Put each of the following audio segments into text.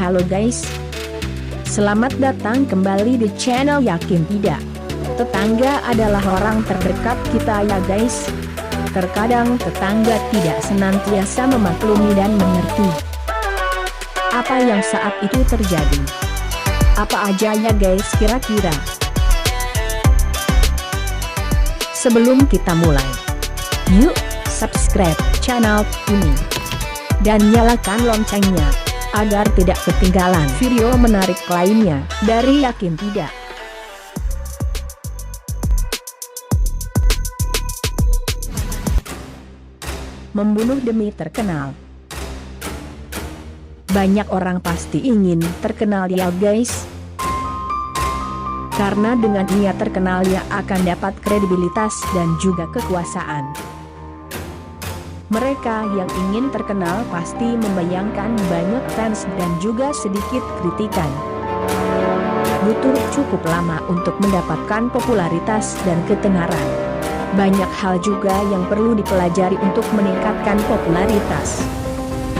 Halo guys, selamat datang kembali di channel Yakin Tidak. Tetangga adalah orang terdekat kita ya guys. Terkadang tetangga tidak senantiasa memaklumi dan mengerti apa yang saat itu terjadi. Apa aja ya guys kira-kira? Sebelum kita mulai, yuk subscribe channel ini dan nyalakan loncengnya agar tidak ketinggalan video menarik lainnya dari Yakin Tidak. Membunuh demi terkenal. Banyak orang pasti ingin terkenal ya guys. Karena dengan ia terkenal ia akan dapat kredibilitas dan juga kekuasaan. Mereka yang ingin terkenal pasti membayangkan banyak fans dan juga sedikit kritikan. Butuh cukup lama untuk mendapatkan popularitas dan ketenaran. Banyak hal juga yang perlu dipelajari untuk meningkatkan popularitas.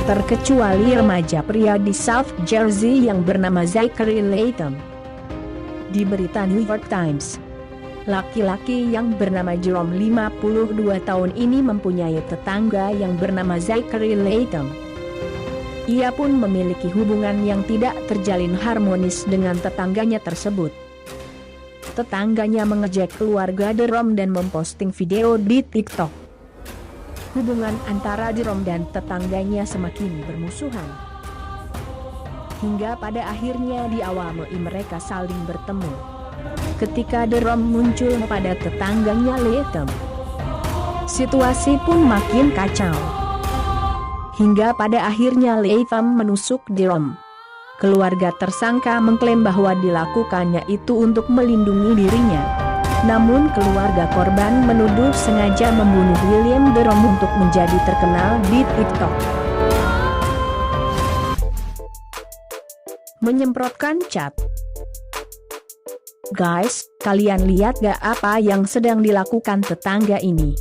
Terkecuali remaja pria di South Jersey yang bernama Zachary Latham. Di berita New York Times, laki-laki yang bernama Jerome 52 tahun ini mempunyai tetangga yang bernama Zachary Latham. Ia pun memiliki hubungan yang tidak terjalin harmonis dengan tetangganya tersebut. Tetangganya mengejek keluarga Jerome dan memposting video di TikTok. Hubungan antara Jerome dan tetangganya semakin bermusuhan. Hingga pada akhirnya di awal Mei mereka saling bertemu. Ketika Jerome muncul pada tetangganya Latham, situasi pun makin kacau. Hingga pada akhirnya Latham menusuk Jerome. Keluarga tersangka mengklaim bahwa dilakukannya itu untuk melindungi dirinya. Namun keluarga korban menuduh sengaja membunuh William Jerome untuk menjadi terkenal di TikTok. Menyemprotkan cat. Guys, kalian lihat gak apa yang sedang dilakukan tetangga ini?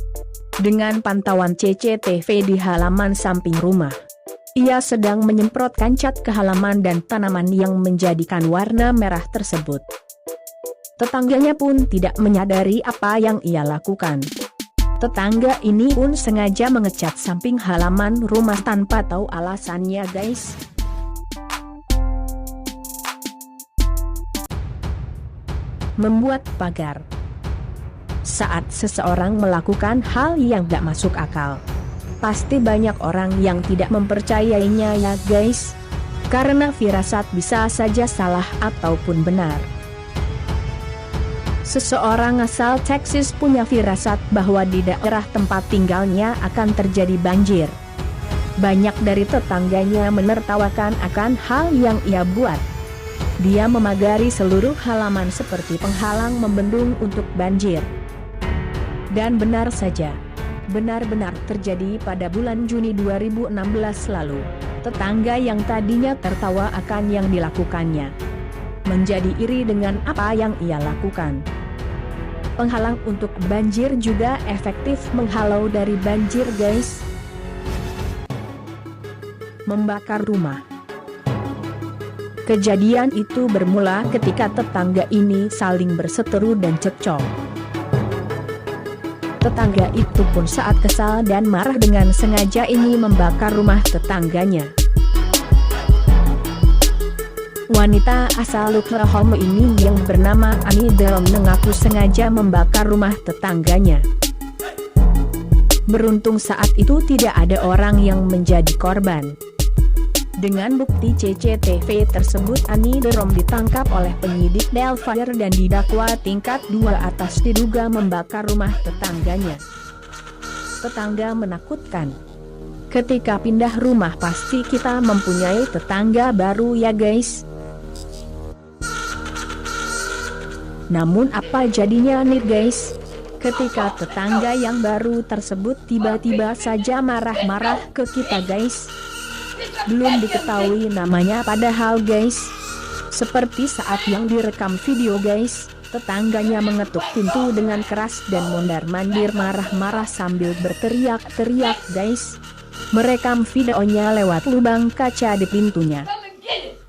Dengan pantauan CCTV di halaman samping rumah, ia sedang menyemprotkan cat ke halaman dan tanaman yang menjadikan warna merah tersebut. Tetangganya pun tidak menyadari apa yang ia lakukan. Tetangga ini pun sengaja mengecat samping halaman rumah tanpa tahu alasannya guys. Membuat pagar. Saat seseorang melakukan hal yang gak masuk akal, pasti banyak orang yang tidak mempercayainya ya guys. Karena firasat bisa saja salah ataupun benar. Seseorang asal Texas punya firasat bahwa di daerah tempat tinggalnya akan terjadi banjir. Banyak dari tetangganya menertawakan akan hal yang ia buat. Dia memagari seluruh halaman seperti penghalang membendung untuk banjir. Dan benar saja, benar-benar terjadi pada bulan Juni 2016 lalu. Tetangga yang tadinya tertawa akan yang dilakukannya, menjadi iri dengan apa yang ia lakukan. Penghalang untuk banjir juga efektif menghalau dari banjir guys. Membakar rumah. Kejadian itu bermula ketika tetangga ini saling berseteru dan cekcok. Tetangga itu pun saat kesal dan marah dengan sengaja ini membakar rumah tetangganya. Wanita asal Oklahoma ini yang bernama Annie Jerome mengaku sengaja membakar rumah tetangganya. Beruntung saat itu tidak ada orang yang menjadi korban. Dengan bukti CCTV tersebut Annie Jerome ditangkap oleh penyidik Delaware dan didakwa tingkat 2 atas diduga membakar rumah tetangganya. Tetangga menakutkan. Ketika pindah rumah pasti kita mempunyai tetangga baru ya guys. Namun apa jadinya nih guys? Ketika tetangga yang baru tersebut tiba-tiba saja marah-marah ke kita guys. Belum diketahui namanya padahal guys. Seperti saat yang direkam video guys, tetangganya mengetuk pintu dengan keras dan mondar-mandir marah-marah sambil berteriak-teriak guys. Merekam videonya lewat lubang kaca di pintunya.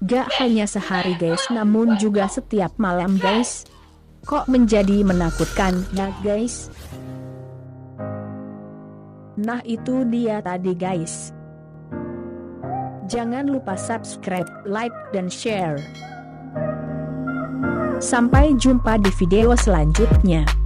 Gak hanya sehari guys, namun juga setiap malam guys. Kok menjadi menakutkan ya guys? Nah itu dia tadi guys. Jangan lupa subscribe, like, dan share. Sampai jumpa di video selanjutnya.